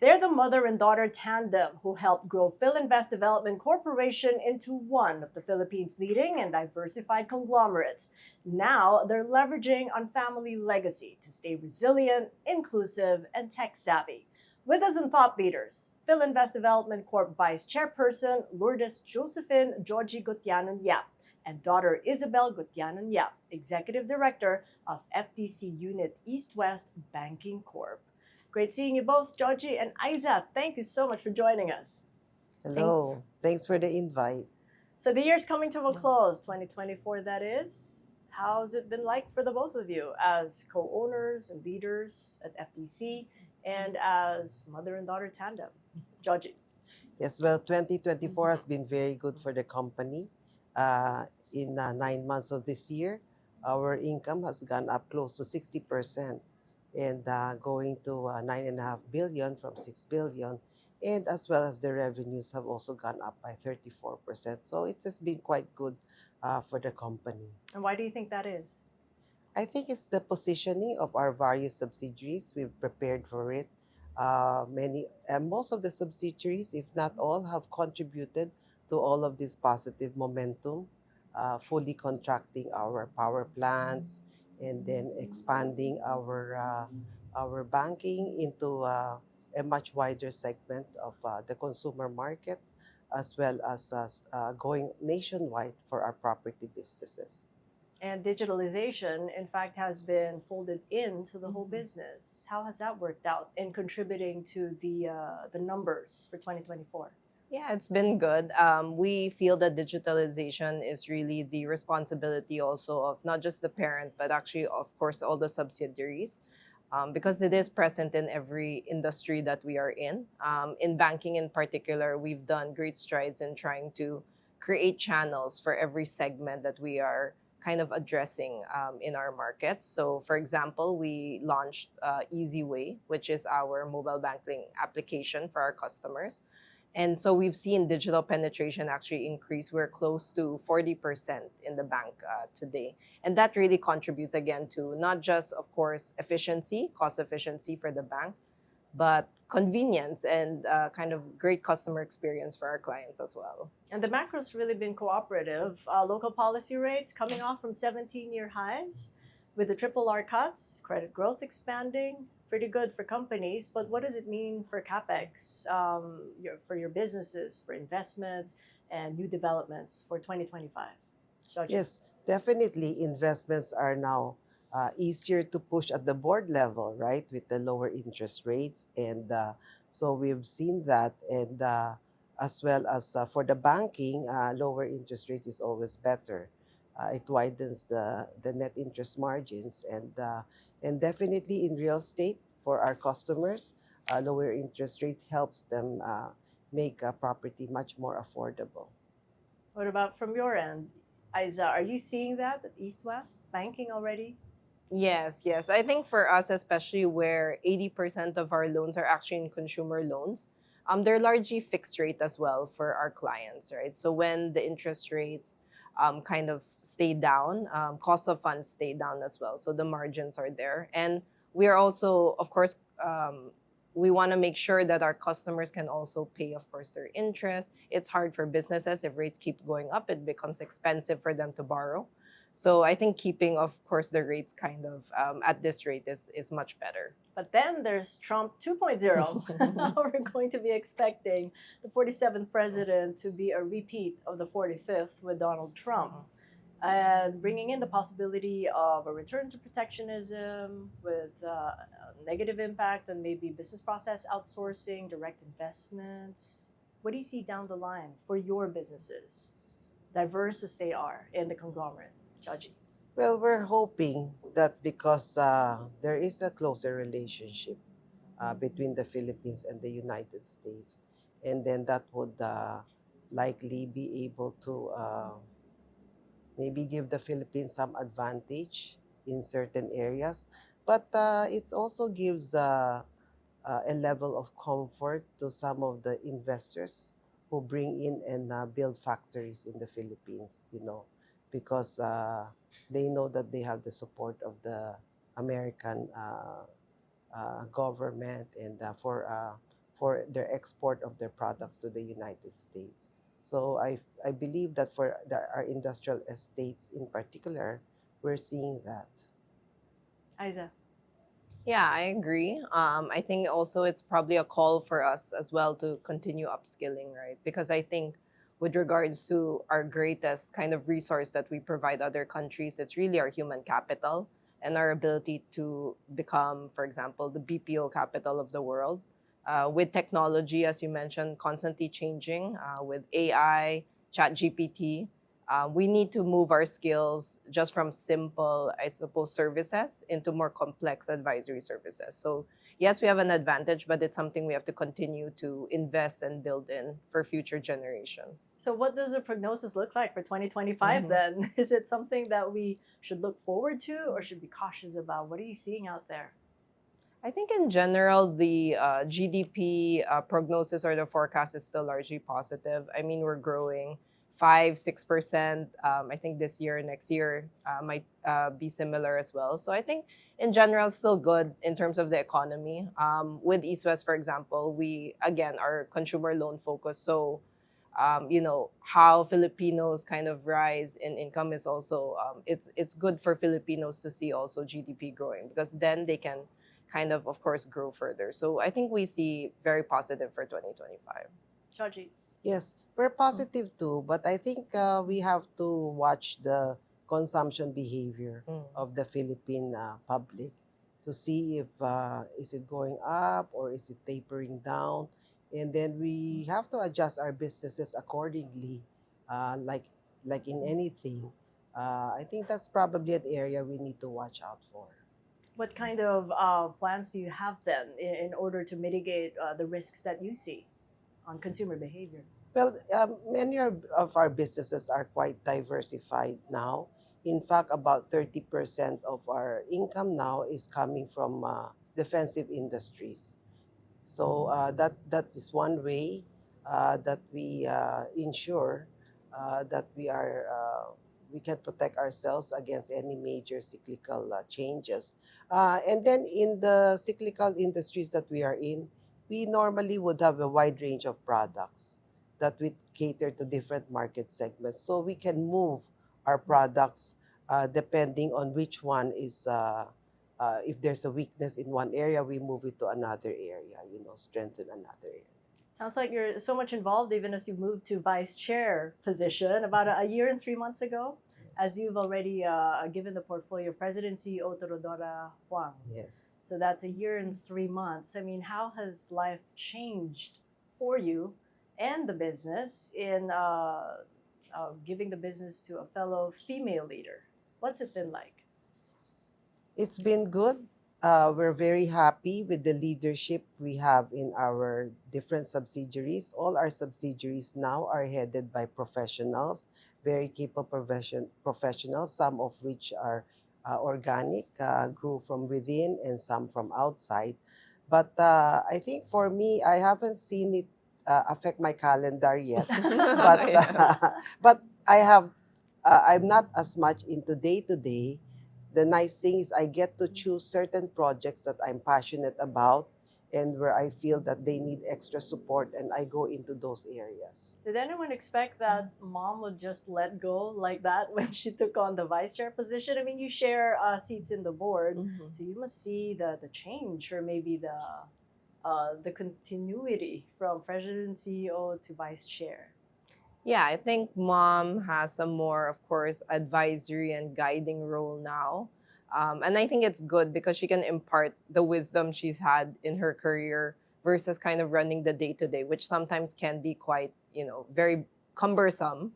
They're the mother and daughter tandem who helped grow Filinvest Development Corporation into one of the Philippines' leading and diversified conglomerates. Now they're leveraging on family legacy to stay resilient, inclusive, and tech savvy. With us in thought leaders, Filinvest Development Corp Vice Chairperson Lourdes Josephine Georgie Gotianun Yap and daughter Isabel Gotianun Yap, Executive Director of FTC Unit East West Banking Corp. Great seeing you both, Georgie and Isa. Thank you so much for joining us. Hello. Thanks for the invite. So the year's coming to a close, 2024 that is. How's it been like for the both of you as co-owners and leaders at FTC and as mother and daughter tandem? Georgie. Yes, well, 2024 has been very good for the company. In 9 months of this year, our income has gone up close to 60% and going to 9.5 billion from 6 billion. And as well as the revenues have also gone up by 34%. So it has been quite good for the company. And why do you think that is? I think it's the positioning of our various subsidiaries. We've prepared for it. Most of the subsidiaries, if not all, have contributed to all of this positive momentum, fully contracting our power plants and then expanding our banking into a much wider segment of the consumer market, as well as going nationwide for our property businesses. And digitalization, in fact, has been folded into the whole business. How has that worked out in contributing to the numbers for 2024? Yeah, it's been good. We feel that digitalization is really the responsibility also of not just the parent, but actually, of course, all the subsidiaries, because it is present in every industry that we are in. In banking in particular, we've done great strides in trying to create channels for every segment that we are kind of addressing in our markets. So, for example, we launched Easy Way, which is our mobile banking application for our customers. And so we've seen digital penetration actually increase. We're close to 40% in the bank today. And that really contributes again to not just, of course, efficiency, cost efficiency for the bank, but convenience and kind of great customer experience for our clients as well. And the macro's really been cooperative. Local policy rates coming off from 17-year highs with the triple R cuts, credit growth expanding, pretty good for companies. But what does it mean for CapEx, for your businesses, for investments and new developments for 2025? Georgie? Yes, definitely investments are now easier to push at the board level, right, with the lower interest rates. And so we've seen that. And as well as for the banking, lower interest rates is always better. It widens the net interest margins. And definitely in real estate for our customers, lower interest rate helps them make a property much more affordable. What about from your end? Isa, are you seeing that at East West banking already? Yes, yes. I think for us, especially where 80% of our loans are actually in consumer loans, they're largely fixed rate as well for our clients, right? So when the interest rates kind of stay down, cost of funds stay down as well. So the margins are there. And we are also, of course, we want to make sure that our customers can also pay, of course, their interest. It's hard for businesses. If rates keep going up, it becomes expensive for them to borrow. So I think keeping, of course, the rates kind of at this rate is much better. But then there's Trump 2.0. We're going to be expecting the 47th president to be a repeat of the 45th with Donald Trump. And bringing in the possibility of a return to protectionism with negative impact on maybe business process outsourcing, direct investments. What do you see down the line for your businesses, diverse as they are in the conglomerate? Georgie? Well, we're hoping that because there is a closer relationship between the Philippines and the United States, and then that would likely be able to maybe give the Philippines some advantage in certain areas. But it also gives a level of comfort to some of the investors who bring in and build factories in the Philippines, because they know that they have the support of the American government and for their export of their products to the United States. So I believe that for our industrial estates in particular, we're seeing that. Isa. Yeah, I agree. I think also it's probably a call for us as well to continue upskilling, right? Because I think with regards to our greatest kind of resource that we provide other countries, it's really our human capital and our ability to become, for example, the BPO capital of the world. With technology, as you mentioned, constantly changing, with AI, chat GPT, we need to move our skills just from simple, I suppose, services into more complex advisory services. So yes, we have an advantage, but it's something we have to continue to invest and build in for future generations. So what does a prognosis look like for 2025 Mhm. then? Is it something that we should look forward to or should be cautious about? What are you seeing out there? I think in general, the GDP prognosis or the forecast is still largely positive. I mean, we're growing 5, 6%. I think this year, next year might be similar as well. So I think in general, still good in terms of the economy. With East West, for example, we again are consumer loan focused. So how Filipinos kind of rise in income is also it's good for Filipinos to see also GDP growing, because then they can kind of course, grow further. So I think we see very positive for 2025. Shaji. Yes, we're positive too, but I think we have to watch the consumption behavior Mm. of the Philippine public to see if is it going up or is it tapering down, and then we have to adjust our businesses accordingly, like in anything. I think that's probably an area we need to watch out for. What kind of plans do you have then in order to mitigate the risks that you see on consumer behavior? Well, many of our businesses are quite diversified now. In fact, about 30% of our income now is coming from defensive industries. So that is one way that we ensure that we can protect ourselves against any major cyclical changes. And then in the cyclical industries that we are in, we normally would have a wide range of products that we cater to different market segments, so we can move our products depending on which one is. If there's a weakness in one area, we move it to another area, strengthen another area. Sounds like you're so much involved even as you moved to vice chair position about a year and 3 months ago, as you've already given the portfolio of President CEO to Rodora Huang. Yes. So that's a year and 3 months. I mean, how has life changed for you and the business in giving the business to a fellow female leader? What's it been like? It's been good. We're very happy with the leadership we have in our different subsidiaries. All our subsidiaries now are headed by professionals, very capable professionals, some of which are organic, grew from within, and some from outside. But I think for me, I haven't seen it affect my calendar yet. But Yes. but I have. I'm not as much into day to day. The nice thing is I get to choose certain projects that I'm passionate about and where I feel that they need extra support, and I go into those areas. Did anyone expect that mom would just let go like that when she took on the vice chair position? I mean, you share seats in the board, Mhm. so you must see the change or maybe the continuity from president CEO to vice chair. Yeah, I think mom has a more, of course, advisory and guiding role now. And I think it's good because she can impart the wisdom she's had in her career versus kind of running the day to day, which sometimes can be quite, very cumbersome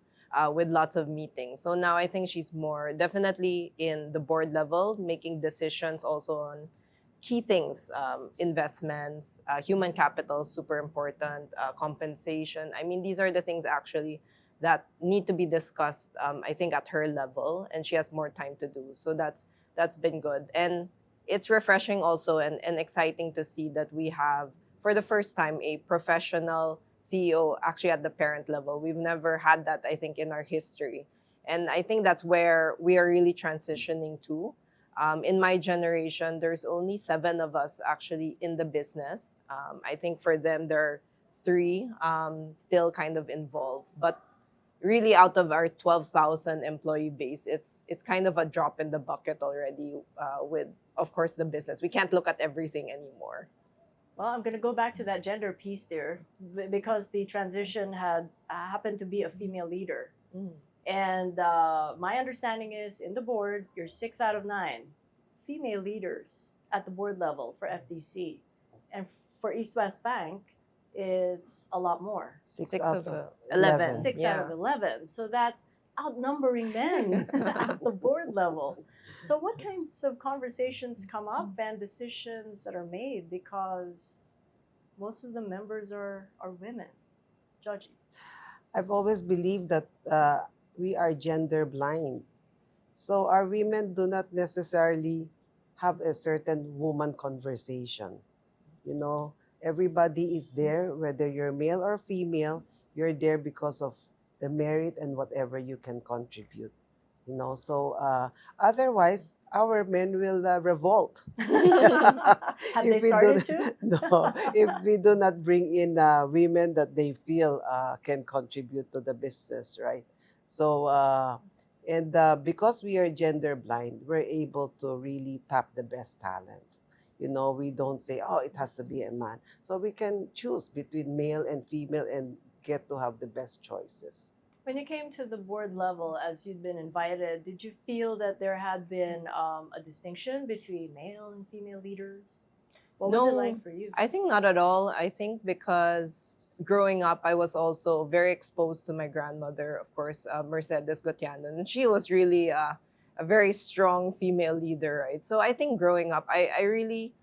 with lots of meetings. So now I think she's more definitely in the board level, making decisions also on key things, investments, human capital, super important, compensation. I mean, these are the things actually that need to be discussed, I think, at her level, and she has more time to do. So that's been good. And it's refreshing also and exciting to see that we have, for the first time, a professional CEO actually at the parent level. We've never had that, I think, in our history. And I think that's where we are really transitioning to. In my generation, there's only 7 of us actually in the business. I think for them, there are 3 still kind of involved. But really, out of our 12,000 employee base, it's kind of a drop in the bucket already with, of course, the business. We can't look at everything anymore. Well, I'm going to go back to that gender piece there because the transition had happened to be a female leader. Mm. And my understanding is in the board, you're 6 out of 9 female leaders at the board level for FDC. And for East West Bank, it's a lot more. 6 Six out of of 11. 11. 6 out of 11. So that's outnumbering men at the board level. So what kinds of conversations come up and decisions that are made because most of the members are women? Judgy. I've always believed that we are gender blind. So our women do not necessarily have a certain woman conversation. You know, everybody is there, whether you're male or female, you're there because of the merit and whatever you can contribute. You know, so otherwise, our men will revolt. Have they If we started do to? no, if we do not bring in women that they feel can contribute to the business, right? So and because we are gender blind, we're able to really tap the best talents. You know, we don't say, oh, it has to be a man. So we can choose between male and female and get to have the best choices. When you came to the board level, as you'd been invited, did you feel that there had been a distinction between male and female leaders? What was it No, like for you? I think not at all. I think because growing up, I was also very exposed to my grandmother, of course, Mercedes Gotianun. And she was really a very strong female leader, right? So I think growing up, I really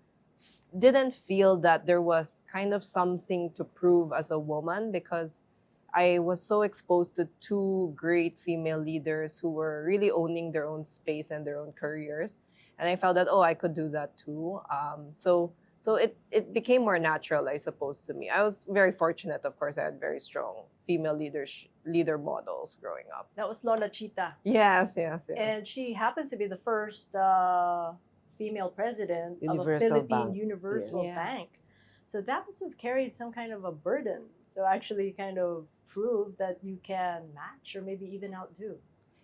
didn't feel that there was kind of something to prove as a woman because I was so exposed to 2 great female leaders who were really owning their own space and their own careers. And I felt that, oh, I could do that too. So it became more natural, I suppose, to me. I was very fortunate, of course. I had very strong female leader models growing up. That was Lola Chita. Yes, yes, yes. And she happens to be the first female president of a Universal Philippine Bank, Universal yes. Bank. So that must have carried some kind of a burden to actually kind of prove that you can match or maybe even outdo.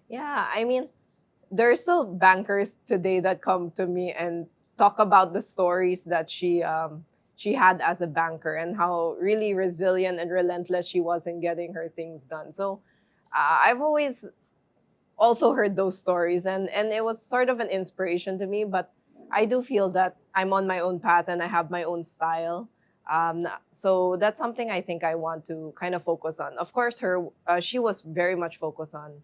Yeah, I mean, there are still bankers today that come to me and talk about the stories that she had as a banker and how really resilient and relentless she was in getting her things done. So I've always also heard those stories, and it was sort of an inspiration to me. But I do feel that I'm on my own path and I have my own style. So that's something I think I want to kind of focus on. Of course, she was very much focused on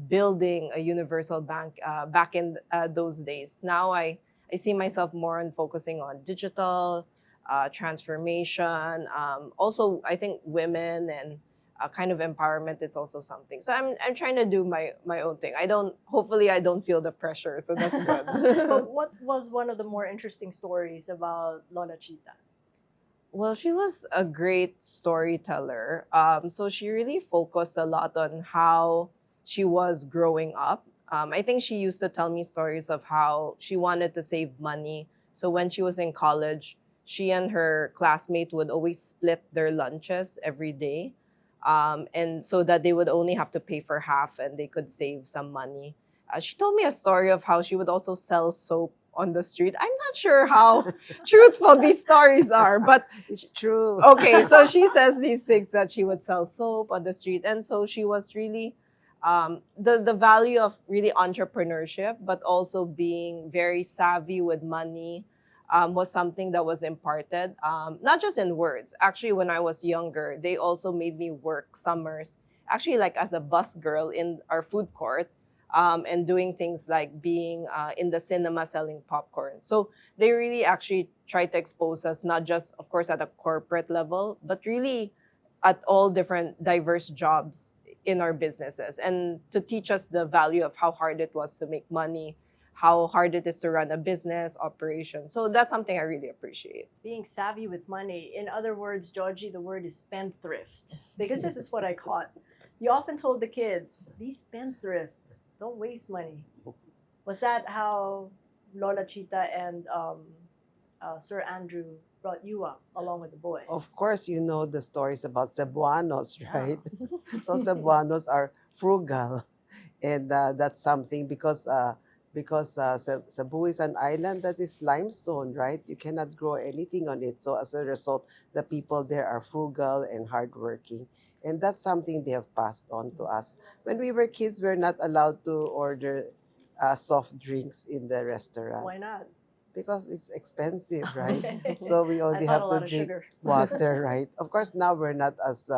building a universal bank back in those days. Now I see myself more on focusing on digital transformation. Also, I think women and kind of empowerment is also something. So I'm trying to do my own thing. Hopefully I don't feel the pressure. So that's good. But what was one of the more interesting stories about Lola Chita? Well, she was a great storyteller. So she really focused a lot on how she was growing up. I think she used to tell me stories of how she wanted to save money. So when she was in college, she and her classmate would always split their lunches every day. And so that they would only have to pay for half and they could save some money. She told me a story of how she would also sell soap on the street. I'm not sure how truthful these stories are, but It's true. okay, so she says these things that she would sell soap on the street. And so she was really the value of really entrepreneurship, but also being very savvy with money was something that was imparted, not just in words. Actually, when I was younger, they also made me work summers, actually like as a bus girl in our food court, and doing things like being in the cinema selling popcorn. So they really actually try to expose us, not just, of course, at a corporate level, but really at all different diverse jobs in our businesses, and to teach us the value of how hard it was to make money, how hard it is to run a business operation. So that's something I really appreciate. Being savvy with money. In other words, Georgie, the word is spendthrift. Because this is what I caught. You often told the kids, be spendthrift. Don't waste money. Was that how Lola Chita and Sir Andrew brought you up along with the boys. Of course, you know the stories about Cebuanos, Yeah. right? So Cebuanos are frugal, and that's something because Cebu is an island that is limestone, right? You cannot grow anything on it. So as a result, the people there are frugal and hardworking, and that's something they have passed on to us. When we were kids, we're not allowed to order soft drinks in the restaurant Why not? because it's expensive, right? Okay. So we I only thought a have to lot of drink sugar. water, right? Of course, now we're not as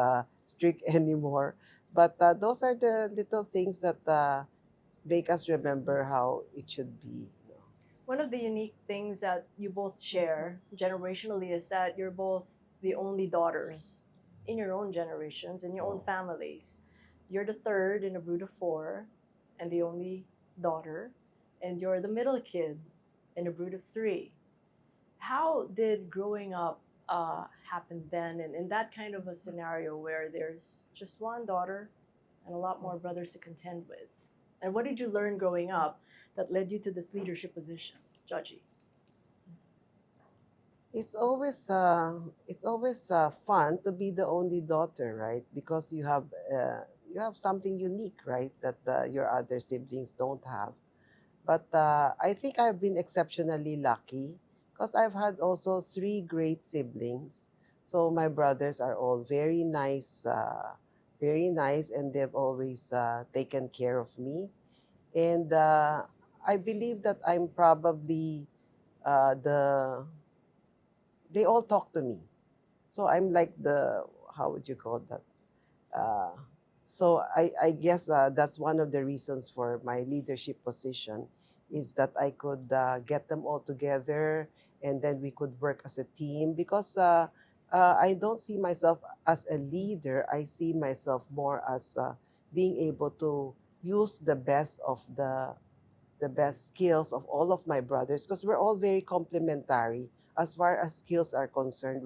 strict anymore, but those are the little things that make us remember how it should be. One of the unique things that you both share generationally is that you're both the only daughters in your own generations, in your own families. You're the third in a brood of four and the only daughter, and you're the middle kid in a brood of three. How did growing up happen then, and in that kind of a scenario where there's just one daughter and a lot more brothers to contend with? And what did you learn growing up that led you to this leadership position, Judgy? It's always fun to be the only daughter, right? Because you have something unique, right, that your other siblings don't have. But I think I've been exceptionally lucky because I've had also three great siblings. So my brothers are all very nice, and they've always taken care of me. And I believe that I'm probably the they all talk to me. So I'm like the how would you call that? Uh, so I guess that's one of the reasons for my leadership position is that I could get them all together and then we could work as a team because I don't see myself as a leader. I see myself more as being able to use the best skills of all of my brothers because we're all very complementary as far as skills are concerned.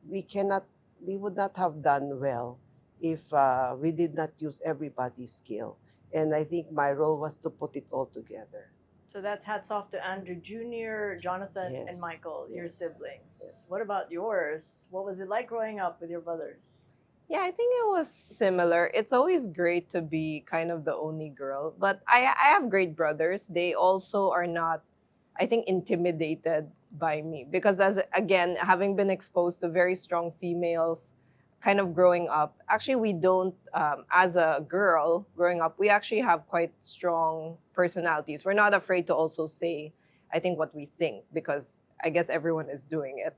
We cannot we would not have done well if we did not use everybody's skill. And I think my role was to put it all together. So that's hats off to Andrew Jr., Jonathan, and Yes, Michael, your yes, siblings. yes. What about yours? What was it like growing up with your brothers? Yeah, I think it was similar. It's always great to be kind of the only girl, but I have great brothers. They also are not, I think, intimidated by me because, as again, having been exposed to very strong females, kind of growing up. Actually, we don't. As a girl growing up, we actually have quite strong personalities. We're not afraid to also say, I think, what we think because I guess everyone is doing it.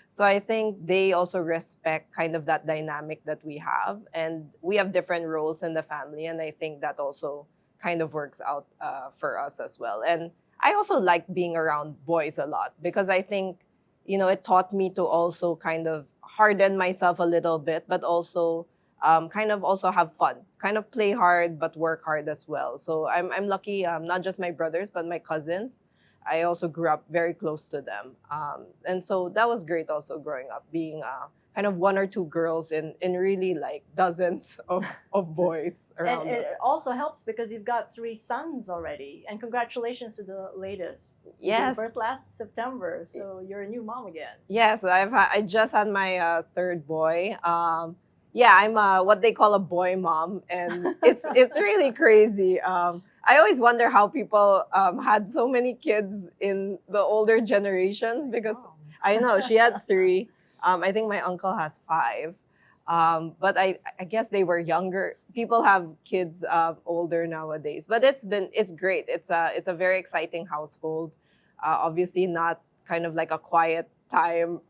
So I think they also respect kind of that dynamic that we have, and we have different roles in the family, and I think that also kind of works out for us as well. And I also like being around boys a lot because I think, it taught me to also kind of harden myself a little bit, but also kind of also have fun, kind of play hard, but work hard as well. So I'm lucky, not just my brothers, but my cousins. I also grew up very close to them. And so that was great also growing up, being kind of one or two girls in really like dozens of boys And around it us. also helps because you've got three sons already. And congratulations to the latest. You gave Yes. birth last September, so you're a new mom again. Yes, I just had my third boy. Yeah, I'm what they call a boy mom, and it's really crazy. I always wonder how people had so many kids in the older generations because Wow. I know she had three. I think my uncle has five. But I guess they were younger. People have kids older nowadays, but it's great. It's a very exciting household. Obviously, not kind of like a quiet time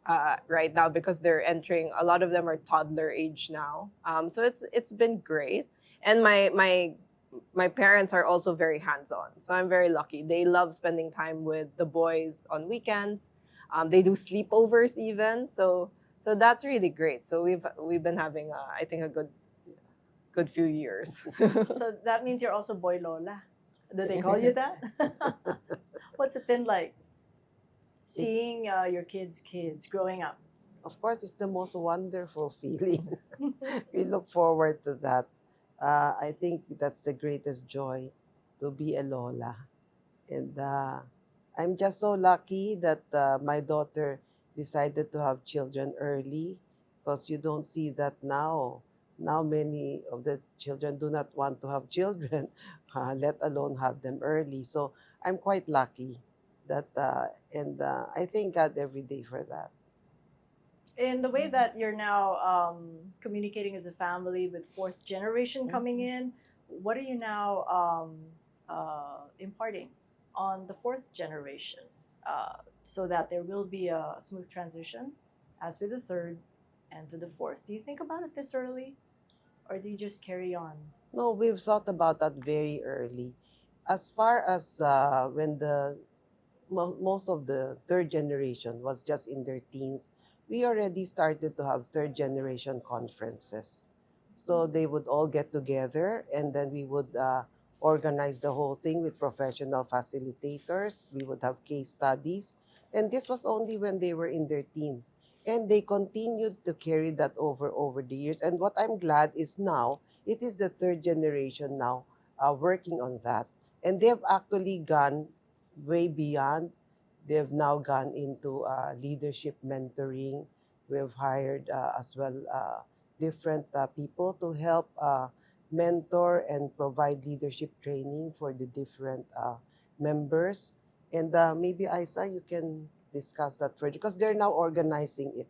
right now because they're entering. A lot of them are toddler age now. So it's been great, and my parents are also very hands-on. So I'm very lucky. They love spending time with the boys on weekends. They do sleepovers even. So that's really great. So we've been having I think a good few years. So that means you're also boy Lola. Do they call you that? What's it been like seeing your kids growing up? Of course, it's the most wonderful feeling. We look forward to that. I think that's the greatest joy to be a Lola. And I'm just so lucky that my daughter decided to have children early because you don't see that now. Now, many of the children do not want to have children, let alone have them early. So I'm quite lucky that, and I thank God every day for that. In the way that you're now communicating as a family with fourth generation coming in, what are you now imparting on the fourth generation so that there will be a smooth transition as with the third and to the fourth? Do you think about it this early or do you just carry on? No, we've thought about that very early. As far as when most of the third generation was just in their teens, we already started to have third generation conferences. So they would all get together and then we would organize the whole thing with professional facilitators. We would have case studies. And this was only when they were in their teens. And they continued to carry that over the years. And what I'm glad is now, it is the third generation now working on that. And they've actually gone way beyond. They've now gone into leadership mentoring. We've hired as well different people to help mentor and provide leadership training for the different members. And maybe Isa, you can discuss that further because they're now organizing it.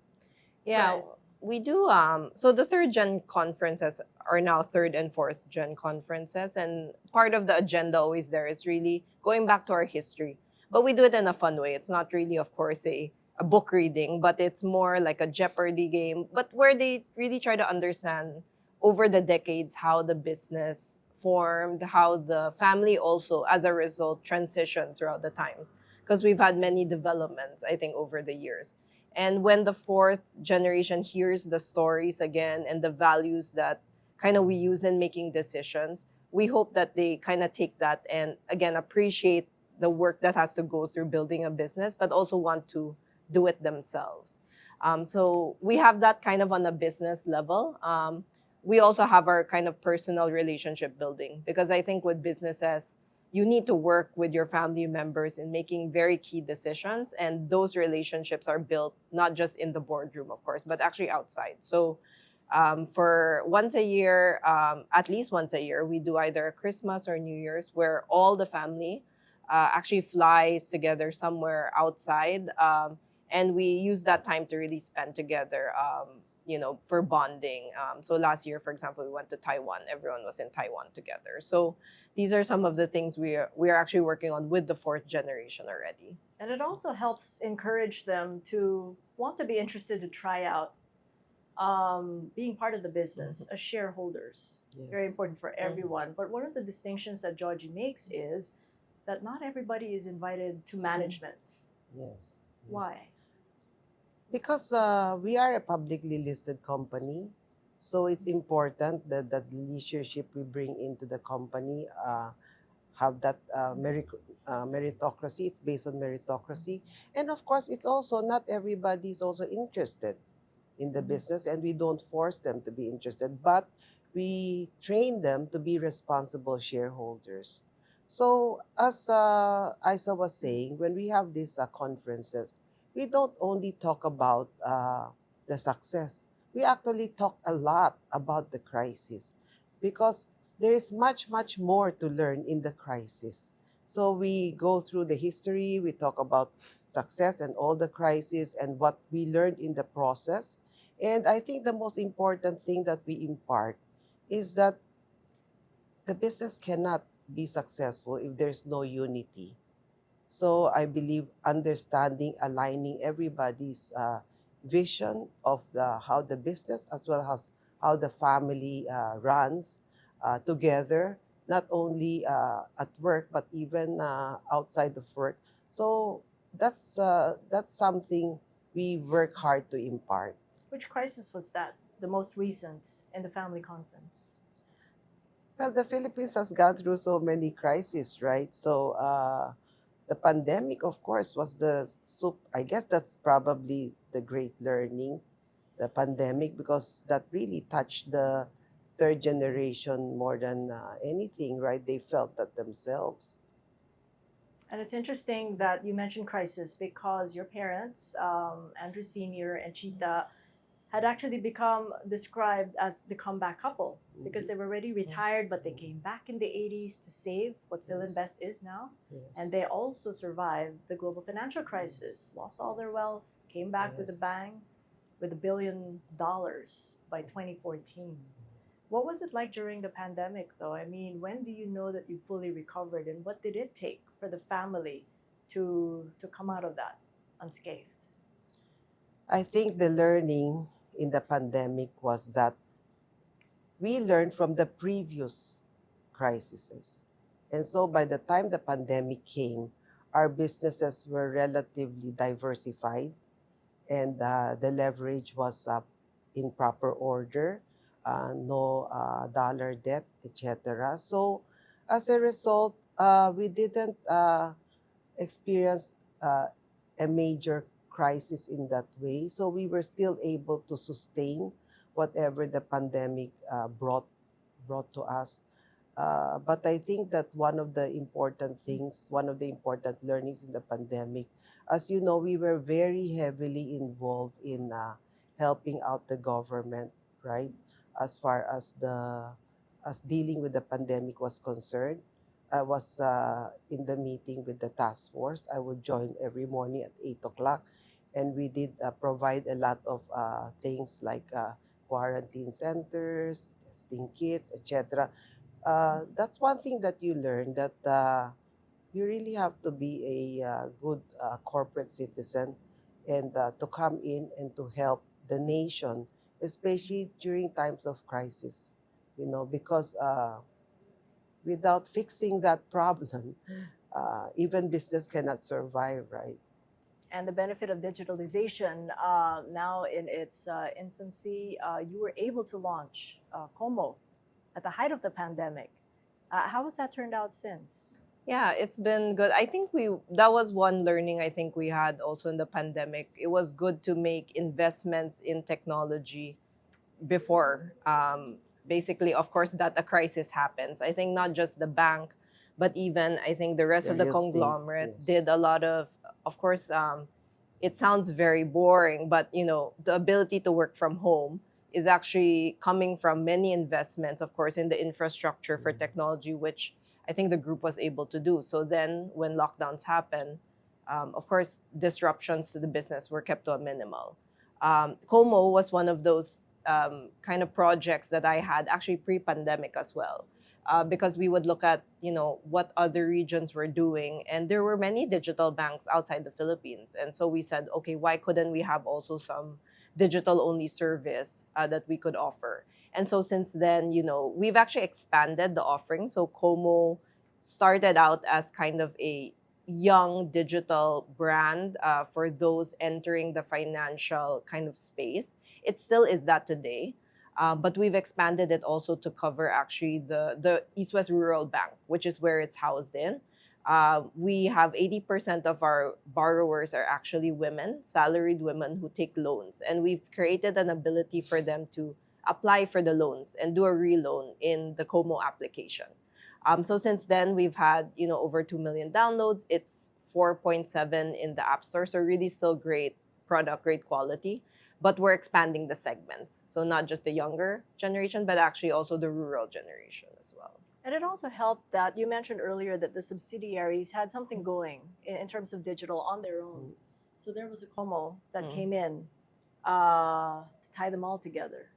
Yeah, Right. we do. So the third gen conferences are now third and fourth gen conferences, and part of the agenda always there is really going back to our history. But we do it in a fun way. It's not really, of course, a book reading, but it's more like a Jeopardy game, but where they really try to understand over the decades how the business formed, how the family also, as a result, transitioned throughout the times. Because we've had many developments, I think, over the years. And when the fourth generation hears the stories again and the values that kind of we use in making decisions, we hope that they kind of take that and again appreciate the work that has to go through building a business, but also want to do it themselves. So we have that kind of on a business level. We also have our kind of personal relationship building because I think with businesses, you need to work with your family members in making very key decisions. And those relationships are built not just in the boardroom, of course, but actually outside. So for once a year, at least once a year, we do either a Christmas or New Year's where all the family actually flies together somewhere outside. And we use that time to really spend together, for bonding. So last year, for example, we went to Taiwan. Everyone was in Taiwan together. So these are some of the things we are actually working on with the fourth generation already. And it also helps encourage them to want to be interested to try out being part of the business as shareholders. Very Yes. important for everyone. But one of the distinctions that Georgie makes is that not everybody is invited to management. Yes. Why? Because we are a publicly listed company, so it's important that the leadership we bring into the company have that meritocracy. It's based on meritocracy. And of course, it's also not everybody is also interested in the business, and we don't force them to be interested, but we train them to be responsible shareholders. So, as Isa was saying, when we have these conferences, we don't only talk about the success. We actually talk a lot about the crisis because there is much more to learn in the crisis. So we go through the history, we talk about success and all the crises and what we learned in the process. And I think the most important thing that we impart is that the business cannot be successful if there's no unity. So I believe understanding, aligning everybody's vision of how the business as well as how the family runs together, not only at work but even outside of work. So that's something we work hard to impart. Which crisis was that? The most recent in the family conference? Well, the Philippines has gone through so many crises, right? So the pandemic, of course, was I guess that's probably the great learning, the pandemic, because that really touched the third generation more than anything, right? They felt that themselves. And it's interesting that you mentioned crisis because your parents, Andrew Sr. and Chita, had actually become described as the comeback couple because they were already retired, but they came back in the 80s to save what Yes. Filinvest is now. And they Yes. also survived the global financial crisis, lost all their wealth, came back with a Yes. bang with $1 billion by 2014. What was it like during the pandemic, though? I mean, when do you know that you fully recovered, and what did it take for the family to come out of that unscathed? I think the learning in the pandemic was that we learned from the previous crises. And so by the time the pandemic came, our businesses were relatively diversified and the leverage was in proper order, no dollar debt, etc. So as a result, we didn't experience a major crisis in that way. So we were still able to sustain whatever the pandemic brought to us. But I think that one of the important learnings in the pandemic, as you know, we were very heavily involved in helping out the government, right? As far as dealing with the pandemic was concerned. I was in the meeting with the task force. I would join every morning at 8 o'clock, and we did provide a lot of things like quarantine centers, testing kits, etc. That's one thing that you learn, that you really have to be a good corporate citizen and to come in and to help the nation, especially during times of crisis, because without fixing that problem, even business cannot survive, right? And the benefit of digitalization now in its infancy, you were able to launch Como at the height of the pandemic. How has that turned out since? Yeah, it's been good. I think that was one learning I think we had also in the pandemic. It was good to make investments in technology before. Basically, of course, that a crisis happens. I think not just the bank, but even I think the rest The of the real estate, conglomerate did yes. a lot of course, it sounds very boring, but the ability to work from home is actually coming from many investments, of course, in the infrastructure for Mm. technology, which I think the group was able to do. So then when lockdowns happen, of course, disruptions to the business were kept to a minimal. Como was one of those kind of projects that I had actually pre-pandemic as well. Because we would look at what other regions were doing, and there were many digital banks outside the Philippines, and so we said, okay, why couldn't we have also some digital only service that we could offer? And so since then, we've actually expanded the offering. So Como started out as kind of a young digital brand for those entering the financial kind of space. It still is that today. But we've expanded it also to cover actually the East West Rural Bank, which is where it's housed in. We have 80% of our borrowers are actually women, salaried women who take loans. And we've created an ability for them to apply for the loans and do a reloan in the Como application. So since then, we've had over 2 million downloads. It's 4.7 in the App Store, so really still great product, great quality. But we're expanding the segments, so not just the younger generation, but actually also the rural generation as well. And it also helped that you mentioned earlier that the subsidiaries had something going in terms of digital on their own. So there was a Como that came in to tie them all together.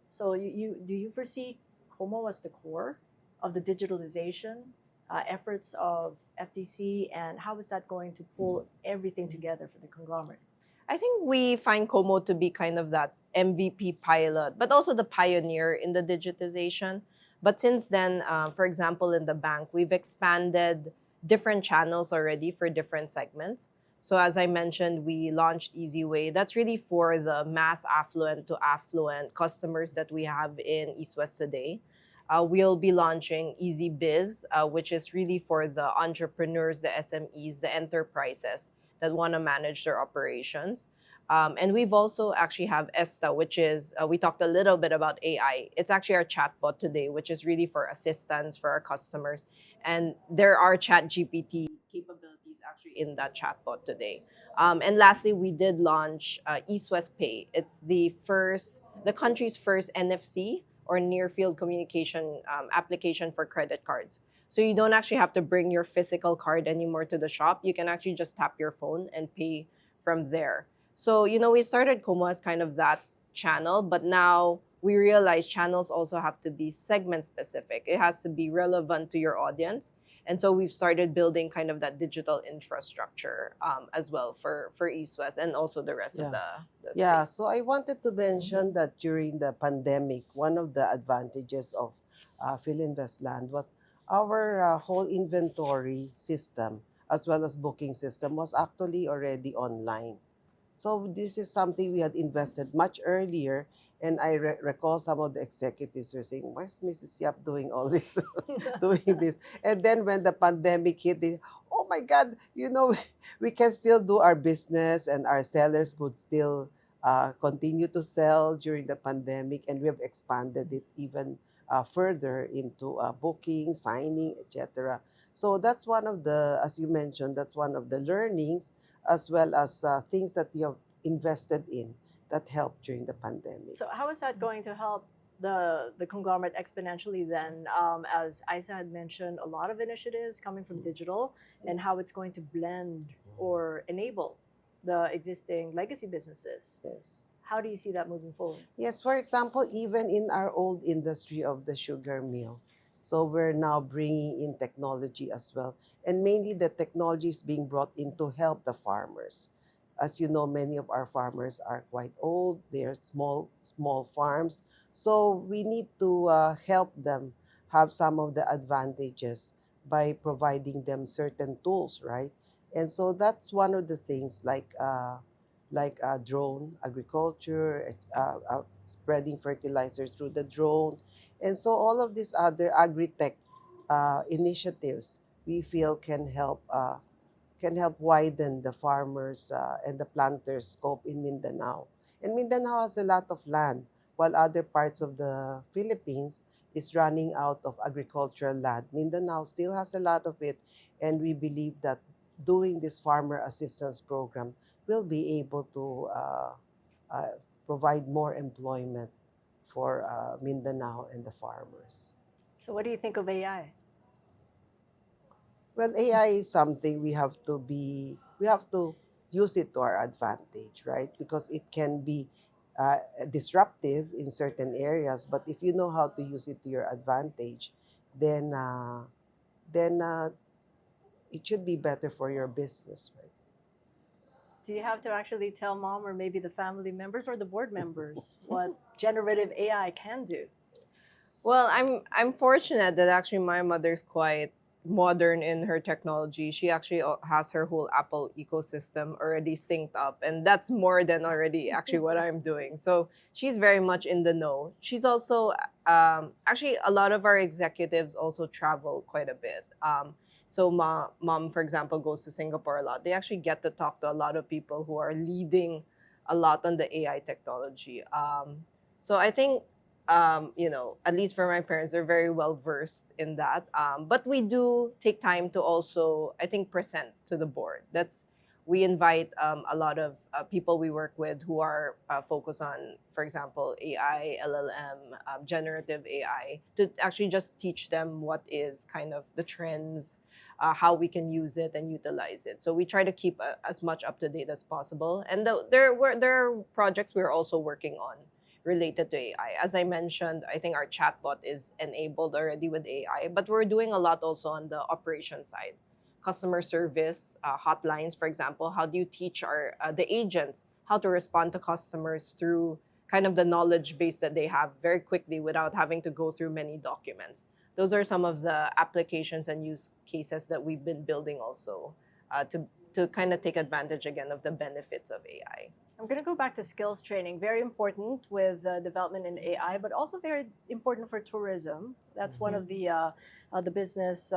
So do you foresee Como as the core of the digitalization efforts of FTC, and how is that going to pull everything together for the conglomerate? I think we find Como to be kind of that MVP pilot, but also the pioneer in the digitization. But since then, for example, in the bank, we've expanded different channels already for different segments. So as I mentioned, we launched EasyWay. That's really for the mass affluent to affluent customers that we have in East West today. We'll be launching Easy Biz, which is really for the entrepreneurs, the SMEs, the enterprises that want to manage their operations. And we've also actually have Esta, which is, we talked a little bit about AI. It's actually our chatbot today, which is really for assistance for our customers. And there are chat GPT capabilities actually in that chatbot today. And lastly, we did launch East West Pay. It's the country's first NFC or near field communication application for credit cards. So you don't actually have to bring your physical card anymore to the shop. You can actually just tap your phone and pay from there. So, we started Kumu as kind of that channel, but now we realize channels also have to be segment specific. It has to be relevant to your audience. And so we've started building kind of that digital infrastructure as well for East West and also the rest of Yeah. the Yeah, space. so I wanted to mention that during the pandemic, one of the advantages of Filinvest Land was our whole inventory system as well as booking system was actually already online. So this is something we had invested much earlier. And I recall some of the executives were saying, "Why is Mrs. Yap doing all this, doing this?" And then when the pandemic hit, oh my God, we can still do our business and our sellers could still continue to sell during the pandemic. And we have expanded it even further into booking, signing, etc. So that's one of the, as you mentioned, that's one of the learnings as well as things that you have invested in that helped during the pandemic. So how is that going to help the conglomerate exponentially then? As Isa had mentioned, a lot of initiatives coming from digital and how Yes. it's going to blend or enable the existing legacy businesses. Yes. How do you see that moving forward? Yes, for example, even in our old industry of the sugar mill, so we're now bringing in technology as well. And mainly the technology is being brought in to help the farmers. As you know, many of our farmers are quite old. They're small farms. So we need to help them have some of the advantages by providing them certain tools, right? And so that's one of the things like drone agriculture, spreading fertilizers through the drone. And so all of these other agri-tech initiatives we feel can help widen the farmers and the planters scope in Mindanao. And Mindanao has a lot of land, while other parts of the Philippines is running out of agricultural land. Mindanao still has a lot of it, and we believe that doing this farmer assistance program will be able to uh, provide more employment for Mindanao and the farmers. So what do you think of AI? Well, AI is something we have to use it to our advantage, right? Because it can be disruptive in certain areas, but if you know how to use it to your advantage, then then it should be better for your business, right? Do you have to actually tell mom or maybe the family members or the board members what generative AI can do? Well, I'm fortunate that actually my mother's quite modern in her technology. She actually has her whole Apple ecosystem already synced up, and that's more than already actually what I'm doing. So she's very much in the know. She's also actually a lot of our executives also travel quite a bit. So mom, for example, goes to Singapore a lot. They actually get to talk to a lot of people who are leading a lot on the AI technology. So I think at least for my parents, they're very well versed in that. But we do take time to also, I think, present to the board. We invite a lot of people we work with who are focused on, for example, AI, LLM, generative AI, to actually just teach them what is kind of the trends, how we can use it and utilize it. So we try to keep as much up to date as possible. And there are projects we're also working on related to AI. As I mentioned, I think our chatbot is enabled already with AI, but we're doing a lot also on the operation side. Customer service hotlines, for example. How do you teach the agents how to respond to customers through kind of the knowledge base that they have very quickly without having to go through many documents? Those are some of the applications and use cases that we've been building also to kind of take advantage again of the benefits of AI. I'm going to go back to skills training. Very important with development in AI, but also very important for tourism. That's one of the business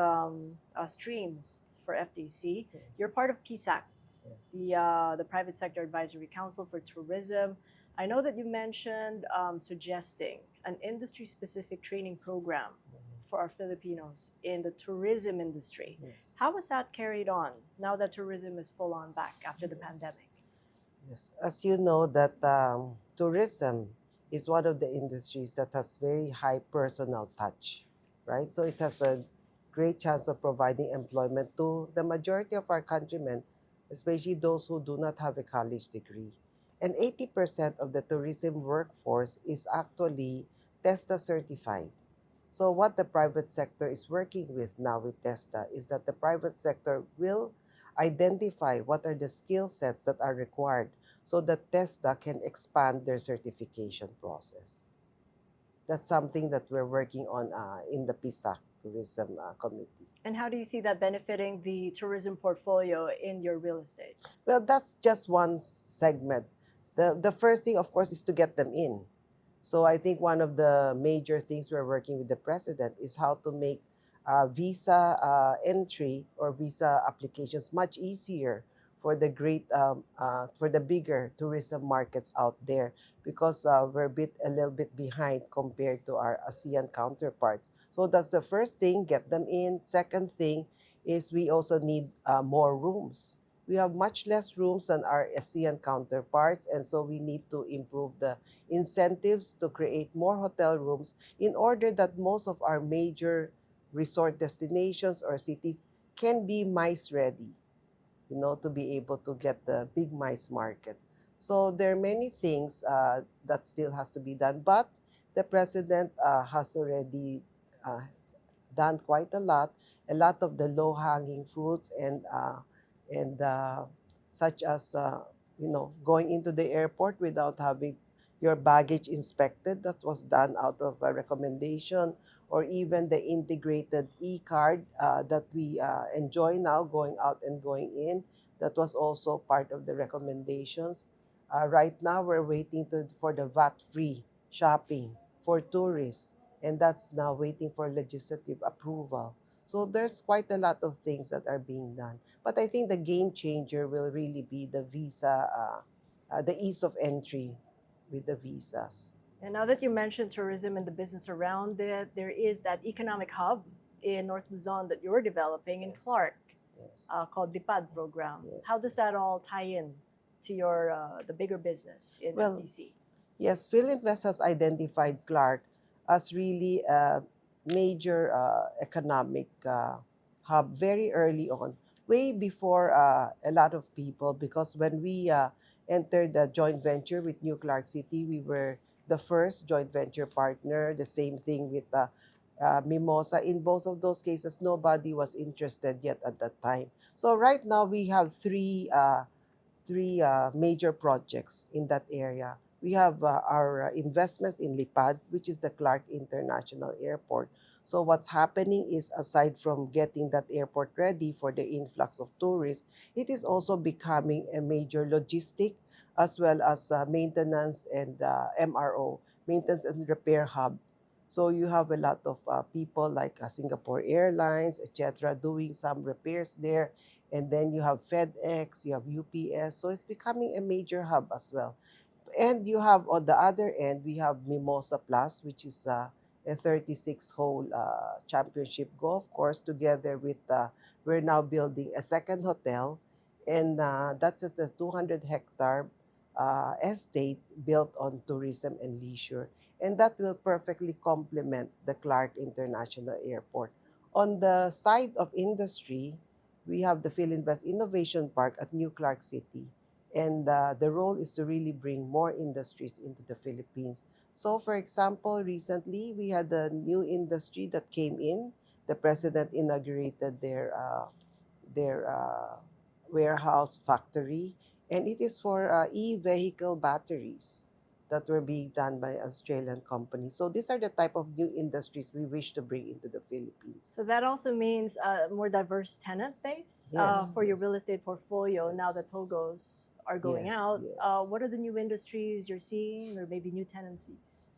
streams for FDC. Yes. You're part of PSAC, Yes. the Private Sector Advisory Council for Tourism. I know that you mentioned suggesting an industry-specific training program for our Filipinos in the tourism industry. Yes. How was that carried on now that tourism is full on back after the Yes. pandemic? Yes, as you know that tourism is one of the industries that has very high personal touch, right? So it has a great chance of providing employment to the majority of our countrymen, especially those who do not have a college degree. And 80% of the tourism workforce is actually TESTA certified. So what the private sector is working with now with TESTA is that the private sector will identify what are the skill sets that are required so that TESTA can expand their certification process. That's something that we're working on in the PISAC Tourism Committee. And how do you see that benefiting the tourism portfolio in your real estate? Well, that's just one segment. The first thing, of course, is to get them in. So I think one of the major things we're working with the president is how to make visa entry or visa applications much easier for the for the bigger tourism markets out there because we're a little bit behind compared to our ASEAN counterparts. So that's the first thing, get them in. Second thing is we also need more rooms. We have much less rooms than our ASEAN counterparts, and so we need to improve the incentives to create more hotel rooms in order that most of our major resort destinations or cities can be MICE ready, to be able to get the big MICE market. So there are many things that still has to be done, but the president has already uh, done quite a lot of the low-hanging fruits and such as going into the airport without having your baggage inspected. That was done out of a recommendation, or even the integrated e-card that we enjoy now, going out and going in. That was also part of the recommendations. Right now, we're waiting for the VAT-free shopping for tourists, and that's now waiting for legislative approval. So there's quite a lot of things that are being done. But I think the game changer will really be the visa, the ease of entry with the visas. And now that you mentioned tourism and the business around it, there is that economic hub in North Luzon that you're developing in Yes. Clark Yes. called DIPAD program. Yes. How does that all tie in to your the bigger business in Well, FDC? Yes, Filinvest has identified Clark as really a major economic hub very early on, way before a lot of people, because when we entered the joint venture with New Clark City, we were the first joint venture partner. The same thing with Mimosa. In both of those cases, nobody was interested yet at that time. So right now we have three major projects in that area. We have our investments in Lipad, which is the Clark International Airport. So what's happening is, aside from getting that airport ready for the influx of tourists, it is also becoming a major logistic as well as maintenance and MRO, maintenance and repair hub. So you have a lot of people like Singapore Airlines, etc., doing some repairs there. And then you have FedEx, you have UPS. So it's becoming a major hub as well. And you have on the other end, we have Mimosa Plus, which is a 36-hole championship golf course. Together with, we're now building a second hotel. And that's at the 200-hectare estate built on tourism and leisure. And that will perfectly complement the Clark International Airport. On the side of industry, we have the Filinvest Innovation Park at New Clark City. And the role is to really bring more industries into the Philippines. So, for example, recently we had a new industry that came in. The president inaugurated their warehouse factory, and it is for e-vehicle batteries that were being done by Australian companies. So these are the type of new industries we wish to bring into the Philippines. So that also means a more diverse tenant base Yes, for your yes. real estate portfolio now Yes. that POGOs are going Yes, out. yes. What are the new industries you're seeing, or maybe new tenancies?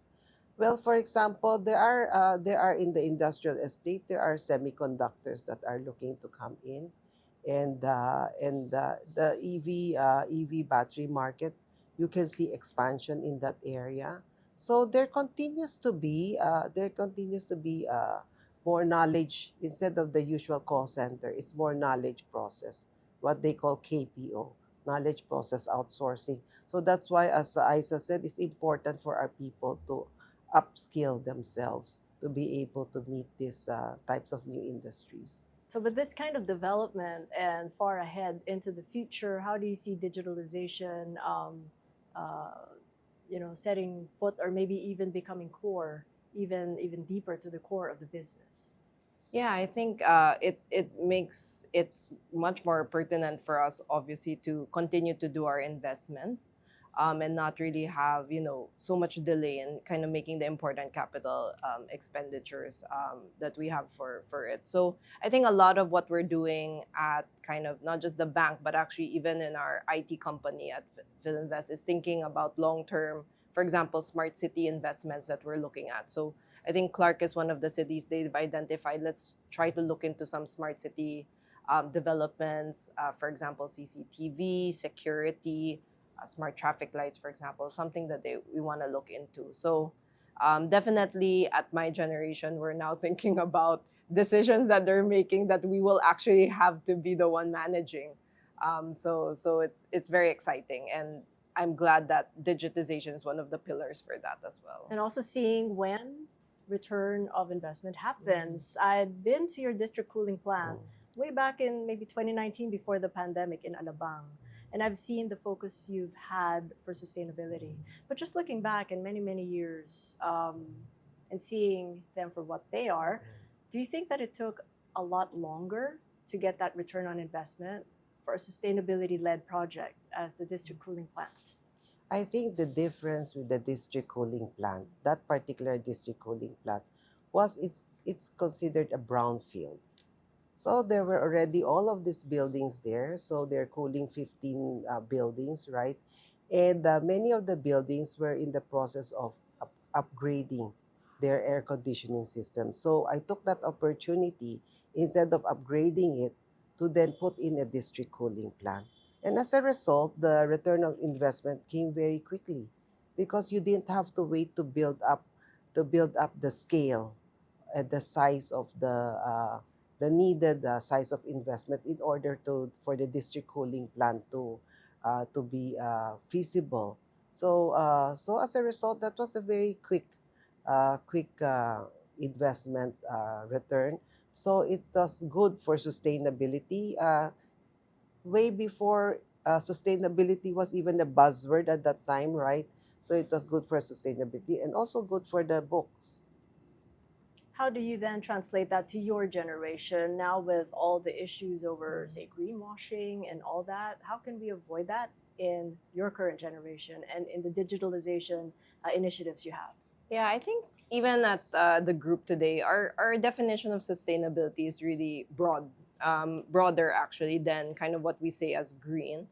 Well, for example, there are in the industrial estate, there are semiconductors that are looking to come in, and the EV battery market, you can see expansion in that area. So there continues to be more knowledge instead of the usual call center. It's more knowledge process, what they call KPO, knowledge process outsourcing. So that's why, as Isa said, it's important for our people to upskill themselves to be able to meet these types of new industries. So with this kind of development and far ahead into the future, how do you see digitalization, uh, setting foot or maybe even becoming core, even deeper to the core of the business? Yeah, I think it makes it much more pertinent for us, obviously, to continue to do our investments, and not really have so much delay in kind of making the important capital expenditures that we have for it. So I think a lot of what we're doing at kind of not just the bank, but actually even in our IT company at Filinvest is thinking about long term, for example, smart city investments that we're looking at. So I think Clark is one of the cities they've identified. Let's try to look into some smart city developments, for example, CCTV, security, smart traffic lights, for example, something that we want to look into. So definitely at my generation, we're now thinking about decisions that they're making that we will actually have to be the one managing. So it's very exciting, and I'm glad that digitization is one of the pillars for that as well. And also seeing when return of investment happens. I'd been to your district cooling plant way back in maybe 2019 before the pandemic in Alabang. And I've seen the focus you've had for sustainability. But just looking back in many, many years and seeing them for what they are, do you think that it took a lot longer to get that return on investment for a sustainability-led project as the district cooling plant? I think the difference with the district cooling plant, that particular district cooling plant, was it's considered a brownfield. So there were already all of these buildings there. So they're cooling 15 buildings, right? And many of the buildings were in the process of upgrading their air conditioning system. So I took that opportunity instead of upgrading it to then put in a district cooling plant. And as a result, the return of investment came very quickly because you didn't have to wait to build up the scale and the size of the needed size of investment in order for the district cooling plant to be feasible. So as a result, that was a very quick investment return. So it was good for sustainability. Way before sustainability was even a buzzword at that time, right? So it was good for sustainability and also good for the books. How do you then translate that to your generation now with all the issues over, say, greenwashing and all that? How can we avoid that in your current generation and in the digitalization initiatives you have? Yeah, I think even at the group today, our definition of sustainability is really broader actually than kind of what we say as green.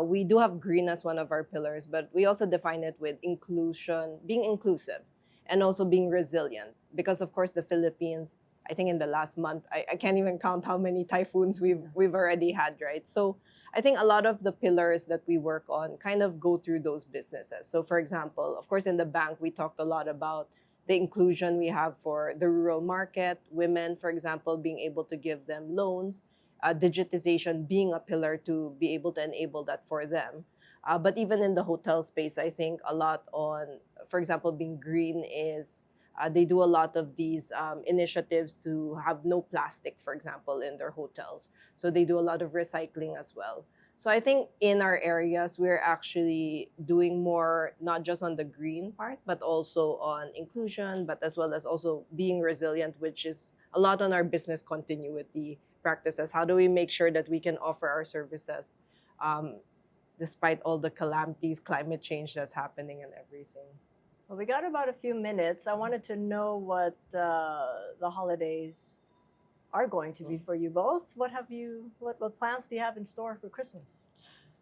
We do have green as one of our pillars, but we also define it with inclusion, being inclusive, and also being resilient. Because of course, the Philippines, I think in the last month, I can't even count how many typhoons we've already had, right? So I think a lot of the pillars that we work on kind of go through those businesses. So for example, of course, in the bank, we talked a lot about the inclusion we have for the rural market, women, for example, being able to give them loans, digitization being a pillar to be able to enable that for them. But even in the hotel space, I think a lot on, for example, being green is they do a lot of these initiatives to have no plastic, for example, in their hotels. So they do a lot of recycling as well. So I think in our areas, we're actually doing more, not just on the green part, but also on inclusion, but as well as also being resilient, which is a lot on our business continuity practices. How do we make sure that we can offer our services despite all the calamities, climate change that's happening and everything? Well, we got about a few minutes. I wanted to know what the holidays are going to be for you both. What plans do you have in store for Christmas?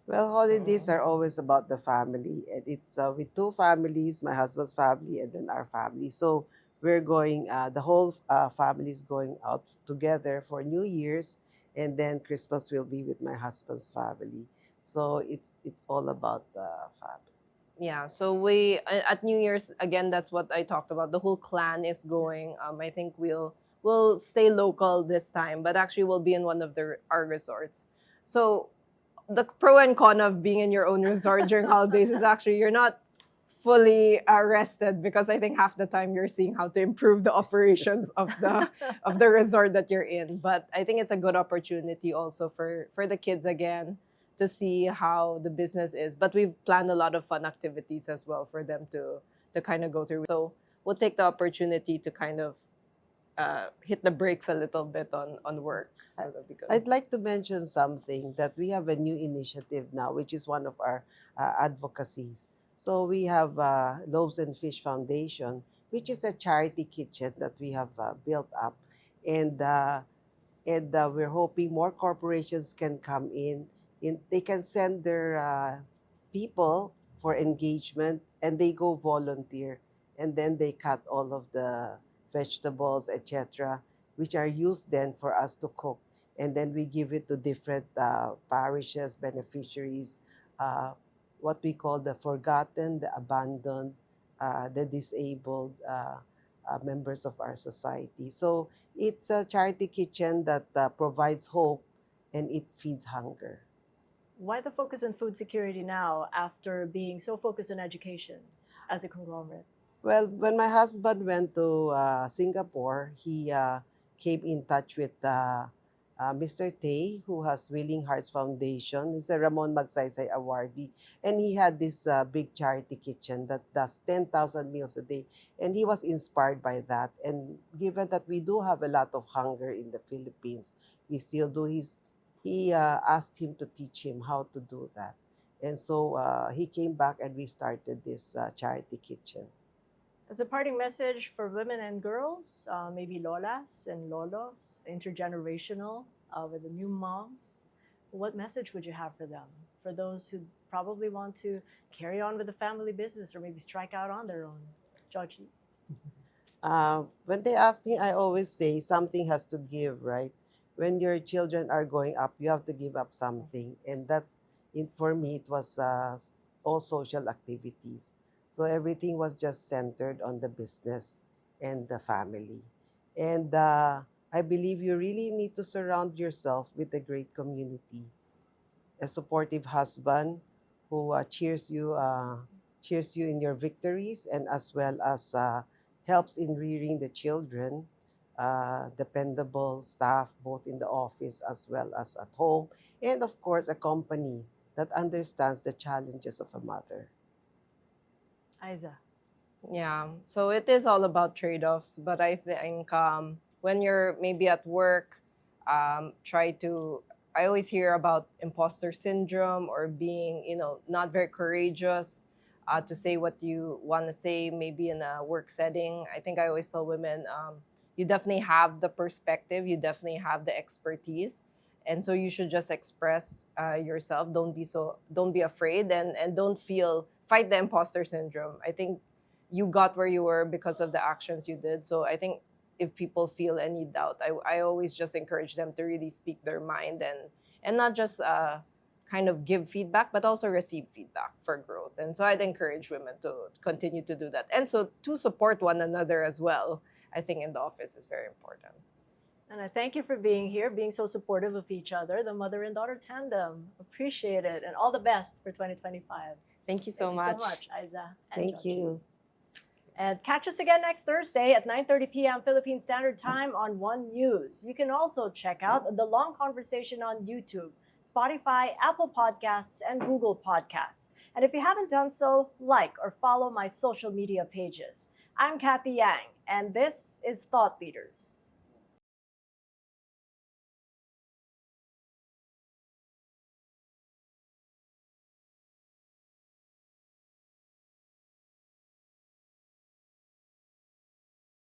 Well, holidays are always about the family, and it's with two families, my husband's family and then our family. So we're going, the whole family is going out together for New Year's, and then Christmas will be with my husband's family. So it's all about the family. Yeah, so we at New Year's again. That's what I talked about. The whole clan is going. I think we'll stay local this time, but actually we'll be in one of our resorts. So the pro and con of being in your own resort during holidays is actually you're not fully rested, because I think half the time you're seeing how to improve the operations of the resort that you're in. But I think it's a good opportunity also for the kids again to see how the business is. But we've planned a lot of fun activities as well for them to kind of go through. So we'll take the opportunity to kind of hit the brakes a little bit on work. So that'd be good. I'd like to mention something that we have a new initiative now, which is one of our advocacies. So we have Loaves and Fish Foundation, which is a charity kitchen that we have built up, and we're hoping more corporations can come in. They can send their people for engagement, and they go volunteer, and then they cut all of the vegetables, etc., which are used then for us to cook, and then we give it to different parishes, beneficiaries, what we call the forgotten, the abandoned, the disabled members of our society. So it's a charity kitchen that provides hope, and it feeds hunger. Why the focus on food security now after being so focused on education as a conglomerate? Well, when my husband went to Singapore, he came in touch with Mr. Tay, who has Willing Hearts Foundation. He's a Ramon Magsaysay awardee. And he had this big charity kitchen that does 10,000 meals a day. And he was inspired by that. And given that we do have a lot of hunger in the Philippines, we still do. He asked him to teach him how to do that. And so he came back and we started this charity kitchen. As a parting message for women and girls, maybe lolas and lolos, intergenerational, with the new moms, what message would you have for them? For those who probably want to carry on with the family business or maybe strike out on their own? Joji. When they ask me, I always say something has to give, right? When your children are growing up, you have to give up something. And for me, it was all social activities. So everything was just centered on the business and the family. And I believe you really need to surround yourself with a great community, a supportive husband who cheers you in your victories, and as well as helps in rearing the children, dependable staff both in the office as well as at home, and of course a company that understands the challenges of a mother. Isa. Yeah, so it is all about trade-offs, but I think when you're maybe at work, try to. I always hear about imposter syndrome or being, not very courageous to say what you want to say, maybe in a work setting. I think I always tell women, you definitely have the perspective, you definitely have the expertise, and so you should just express yourself. Don't be afraid, and don't fight the imposter syndrome. I think you got where you were because of the actions you did. So I think if people feel any doubt, I always just encourage them to really speak their mind, and not just kind of give feedback, but also receive feedback for growth. And so I'd encourage women to continue to do that, and so to support one another as well. I think in the office is very important. And I thank you for being here, being so supportive of each other, the mother and daughter tandem. Appreciate it, and all the best for 2025. Thank you so Thank much. you so much, Isa. And Thank Joji. you. And catch us again next Thursday at 9:30 p.m. Philippine Standard Time on One News. You can also check out the long conversation on YouTube, Spotify, Apple Podcasts, and Google Podcasts. And if you haven't done so, like or follow my social media pages. I'm Cathy Yang, and this is Thought Leaders.